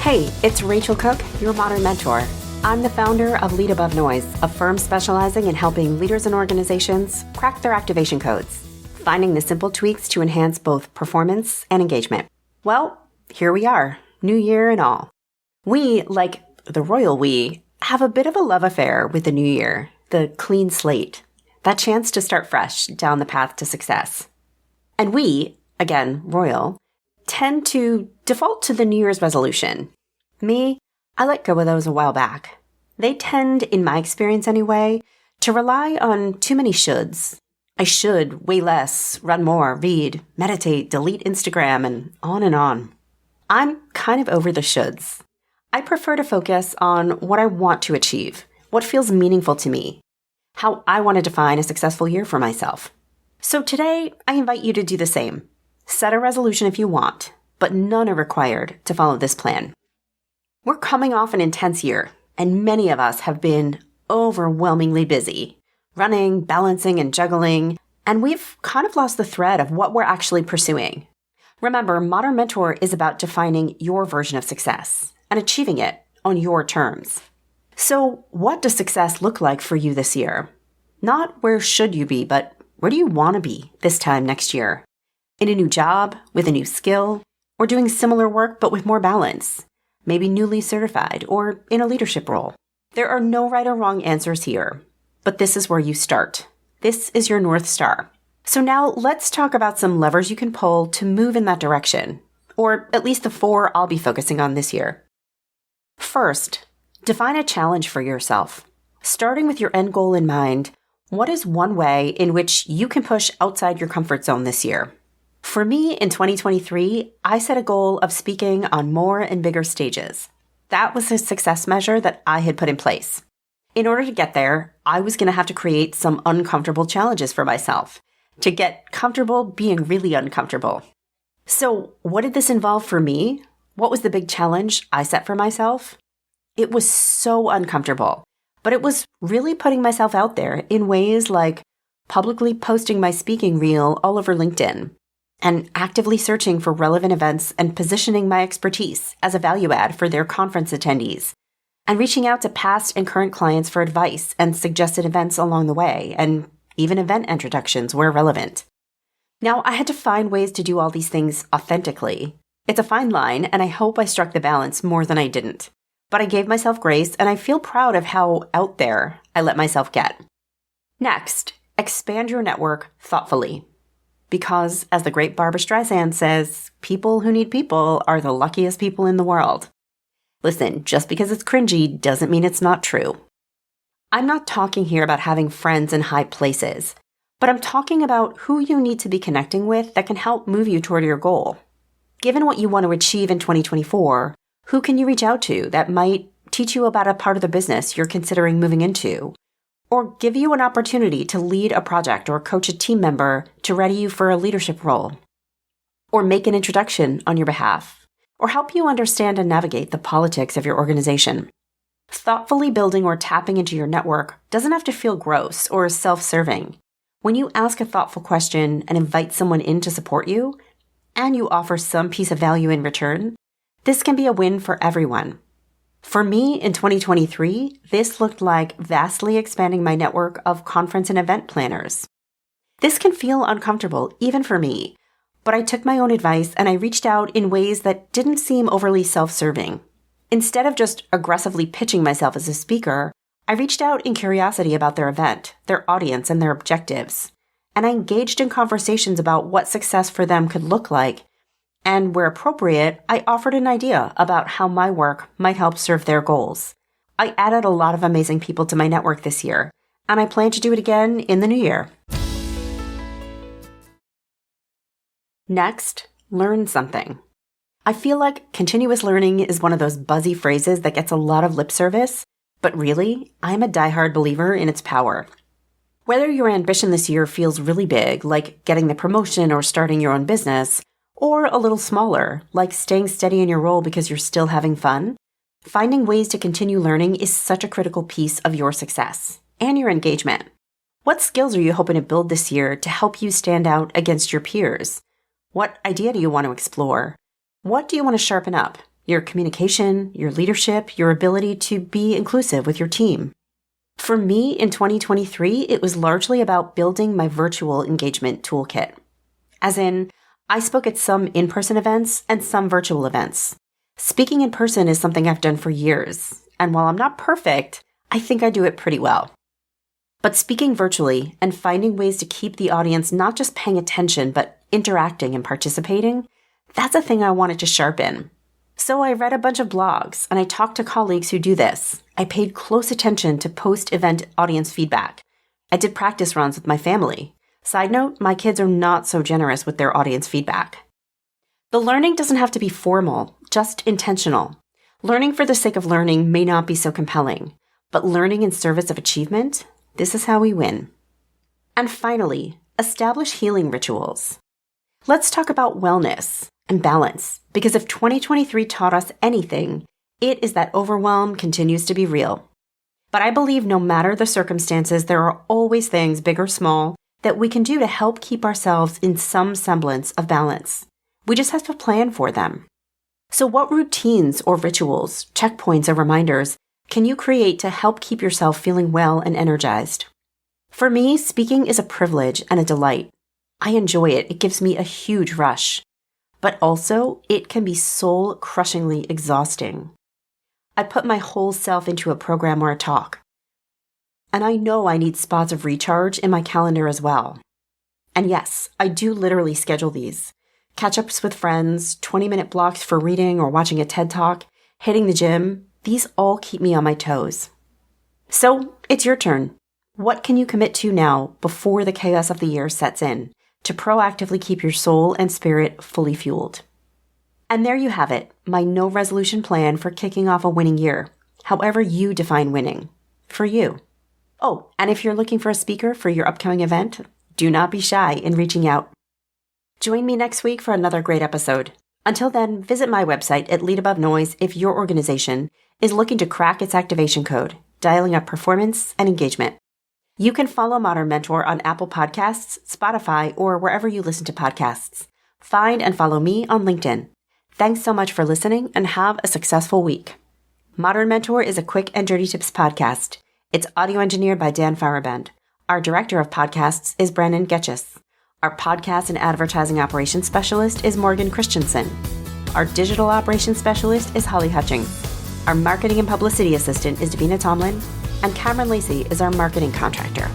Hey, it's Rachel Cooke, your modern mentor. I'm the founder of Lead Above Noise, a firm specializing in helping leaders and organizations crack their activation codes, finding the simple tweaks to enhance both performance and engagement. Well, here we are, new year and all. We, like the royal we, have a bit of a love affair with the new year, the clean slate, that chance to start fresh down the path to success. And we, again, royal, tend to default to the New Year's resolution. Me, I let go of those a while back. They tend, in my experience anyway, to rely on too many shoulds. I should weigh less, run more, read, meditate, delete Instagram, and on and on. I'm kind of over the shoulds. I prefer to focus on what I want to achieve, what feels meaningful to me, how I want to define a successful year for myself. So today, I invite you to do the same. Set a resolution if you want, but none are required to follow this plan. We're coming off an intense year, and many of us have been overwhelmingly busy, running, balancing, and juggling, and we've kind of lost the thread of what we're actually pursuing. Remember, Modern Mentor is about defining your version of success and achieving it on your terms. So what does success look like for you this year? Not where should you be, but where do you want to be this time next year? In a new job, with a new skill, or doing similar work but with more balance, maybe newly certified, or in a leadership role. There are no right or wrong answers here, but this is where you start. This is your North Star. So now let's talk about some levers you can pull to move in that direction, or at least the 4 I'll be focusing on this year. First, define a challenge for yourself. Starting with your end goal in mind, what is one way in which you can push outside your comfort zone this year? For me, in 2023, I set a goal of speaking on more and bigger stages. That was a success measure that I had put in place. In order to get there, I was going to have to create some uncomfortable challenges for myself to get comfortable being really uncomfortable. So what did this involve for me? What was the big challenge I set for myself? It was so uncomfortable, but it was really putting myself out there in ways like publicly posting my speaking reel all over LinkedIn, and actively searching for relevant events and positioning my expertise as a value add for their conference attendees, and reaching out to past and current clients for advice and suggested events along the way, and even event introductions where relevant. Now, I had to find ways to do all these things authentically. It's a fine line, and I hope I struck the balance more than I didn't. But I gave myself grace, and I feel proud of how out there I let myself get. Next, expand your network thoughtfully. Because, as the great Barbra Streisand says, people who need people are the luckiest people in the world. Listen, just because it's cringy doesn't mean it's not true. I'm not talking here about having friends in high places, but I'm talking about who you need to be connecting with that can help move you toward your goal. Given what you want to achieve in 2024, who can you reach out to that might teach you about a part of the business you're considering moving into? Or give you an opportunity to lead a project or coach a team member to ready you for a leadership role, or make an introduction on your behalf, or help you understand and navigate the politics of your organization. Thoughtfully building or tapping into your network doesn't have to feel gross or self-serving. When you ask a thoughtful question and invite someone in to support you, and you offer some piece of value in return, this can be a win for everyone. For me, in 2023, this looked like vastly expanding my network of conference and event planners. This can feel uncomfortable, even for me, but I took my own advice and I reached out in ways that didn't seem overly self-serving. Instead of just aggressively pitching myself as a speaker, I reached out in curiosity about their event, their audience, and their objectives. And I engaged in conversations about what success for them could look like. And where appropriate, I offered an idea about how my work might help serve their goals. I added a lot of amazing people to my network this year, and I plan to do it again in the new year. Next, learn something. I feel like continuous learning is one of those buzzy phrases that gets a lot of lip service, but really, I'm a diehard believer in its power. Whether your ambition this year feels really big, like getting the promotion or starting your own business, or a little smaller, like staying steady in your role because you're still having fun, finding ways to continue learning is such a critical piece of your success and your engagement. What skills are you hoping to build this year to help you stand out against your peers? What idea do you want to explore? What do you want to sharpen up? your communication, your leadership, your ability to be inclusive with your team. For me, in 2023, it was largely about building my virtual engagement toolkit. As in, I spoke at some in-person events and some virtual events. Speaking in person is something I've done for years, and while I'm not perfect, I think I do it pretty well. But speaking virtually and finding ways to keep the audience not just paying attention, but interacting and participating, that's a thing I wanted to sharpen. So I read a bunch of blogs and I talked to colleagues who do this. I paid close attention to post-event audience feedback. I did practice runs with my family. Side note, my kids are not so generous with their audience feedback. The learning doesn't have to be formal, just intentional. Learning for the sake of learning may not be so compelling, but learning in service of achievement, this is how we win. And finally, establish healing rituals. Let's talk about wellness and balance, because if 2023 taught us anything, it is that overwhelm continues to be real. But I believe no matter the circumstances, there are always things, big or small, that we can do to help keep ourselves in some semblance of balance. We just have to plan for them. So what routines or rituals, checkpoints or reminders can you create to help keep yourself feeling well and energized? For me, speaking is a privilege and a delight. I enjoy it. It gives me a huge rush. But also, it can be soul-crushingly exhausting. I put my whole self into a program or a talk. And I know I need spots of recharge in my calendar as well. And yes, I do literally schedule these. Catch-ups with friends, 20-minute blocks for reading or watching a TED Talk, hitting the gym, these all keep me on my toes. So, it's your turn. What can you commit to now before the chaos of the year sets in to proactively keep your soul and spirit fully fueled? And there you have it, my no resolution plan for kicking off a winning year, however you define winning, for you. Oh, and if you're looking for a speaker for your upcoming event, do not be shy in reaching out. Join me next week for another great episode. Until then, visit my website at Lead Above Noise if your organization is looking to crack its activation code, dialing up performance and engagement. You can follow Modern Mentor on Apple Podcasts, Spotify, or wherever you listen to podcasts. Find and follow me on LinkedIn. Thanks so much for listening and have a successful week. Modern Mentor is a quick and dirty tips podcast. It's audio engineered by Dan Farabend. Our director of podcasts is Brandon Getchis. Our podcast and advertising operations specialist is Morgan Christensen. Our digital operations specialist is Holly Hutchings. Our marketing and publicity assistant is Davina Tomlin. And Cameron Lacey is our marketing contractor.